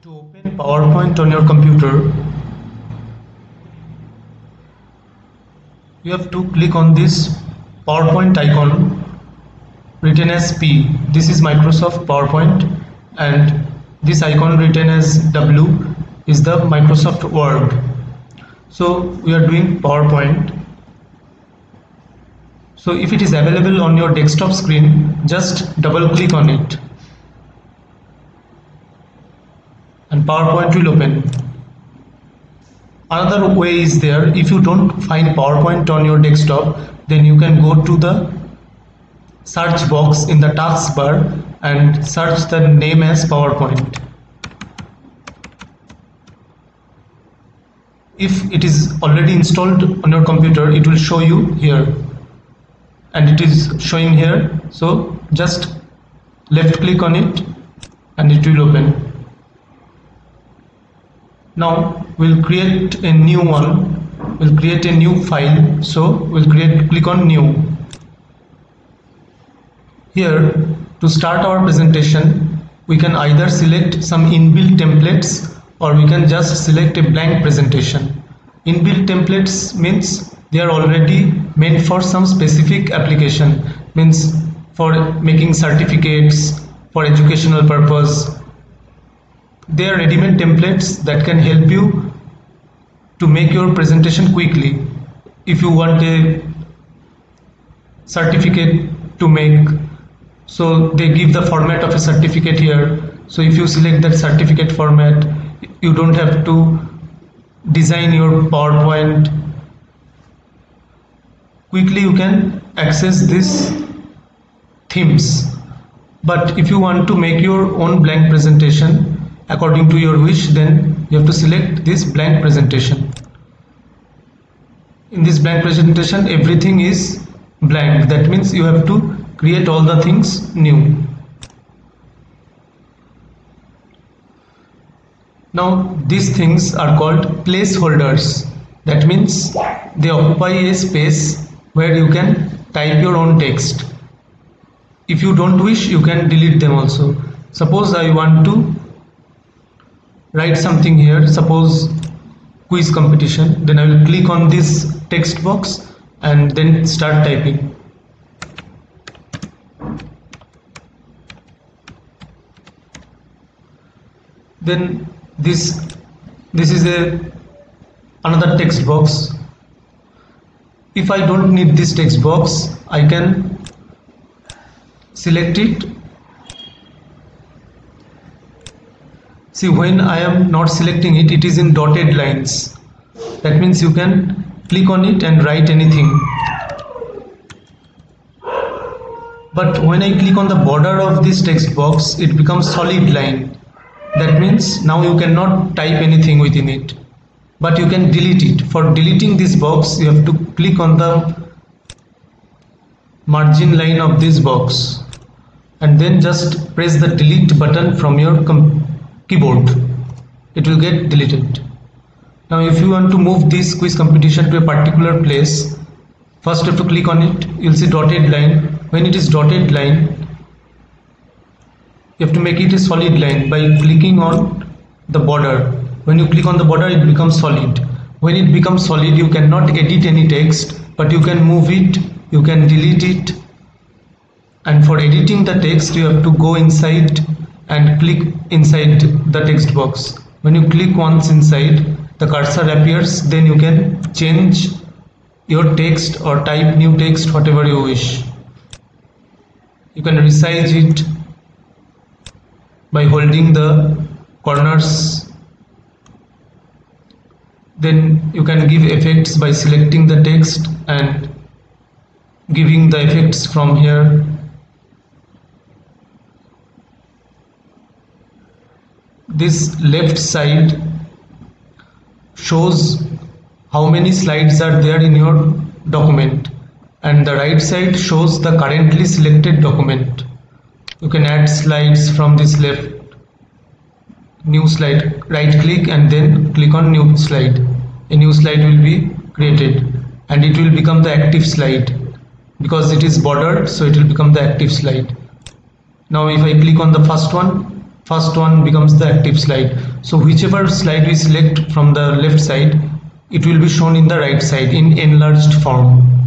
To open PowerPoint on your computer, you have to click on this PowerPoint icon written as P. This is Microsoft PowerPoint, and this icon written as W is the Microsoft Word. So we are doing PowerPoint. So if it is available on your desktop screen, just double click on it and PowerPoint will open. Another way is there. If you don't find PowerPoint on your desktop, then you can go to the search box in the taskbar and search the name as PowerPoint. If it is already installed on your computer, it will show you here, and it is showing here. So just left click on it and it will open. Now we'll create a new one. We'll create a new file. So we'll click on new. Here, to start our presentation, we can either select some inbuilt templates or we can just select a blank presentation. Inbuilt templates means they are already meant for some specific application, means for making certificates, for educational purpose. They are ready-made templates that can help you to make your presentation quickly. If you want a certificate to make, so they give the format of a certificate here. So if you select that certificate format, you don't have to design your PowerPoint. Quickly you can access these themes. But if you want to make your own blank presentation according to your wish, then you have to select this blank presentation. In this blank presentation, everything is blank. That means you have to create all the things new. Now these things are called placeholders. That means they occupy a space where you can type your own text. If you don't wish, you can delete them also. Suppose I want to write something here, suppose quiz competition, then I will click on this text box and then start typing. Then this is another text box. If I don't need this text box, I can select it. See, when I am not selecting it, it is in dotted lines. That means you can click on it and write anything. But when I click on the border of this text box, it becomes solid line. That means now you cannot type anything within it. But you can delete it. For deleting this box, you have to click on the margin line of this box and then just press the delete button from your keyboard. It will get deleted. Now if you want to move this quiz competition to a particular place, first you have to click on it. You'll see dotted line. When it is dotted line, you have to make it a solid line by clicking on the border. When you click on the border, it becomes solid. When it becomes solid, you cannot edit any text, but you can move it, you can delete it. And for editing the text, you have to go inside and click inside the text box. When you click once inside, the cursor appears, then you can change your text or type new text, whatever you wish. You can resize it by holding the corners. Then you can give effects by selecting the text and giving the effects from here. This left side shows how many slides are there in your document, and the right side shows the currently selected document. You can add slides from this left. New slide, right click and then click on new slide. A new slide will be created and it will become the active slide. Because it is bordered, so it will become the active slide. Now if I click on the first one, first one becomes the active slide. So whichever slide we select from the left side, it will be shown in the right side in enlarged form.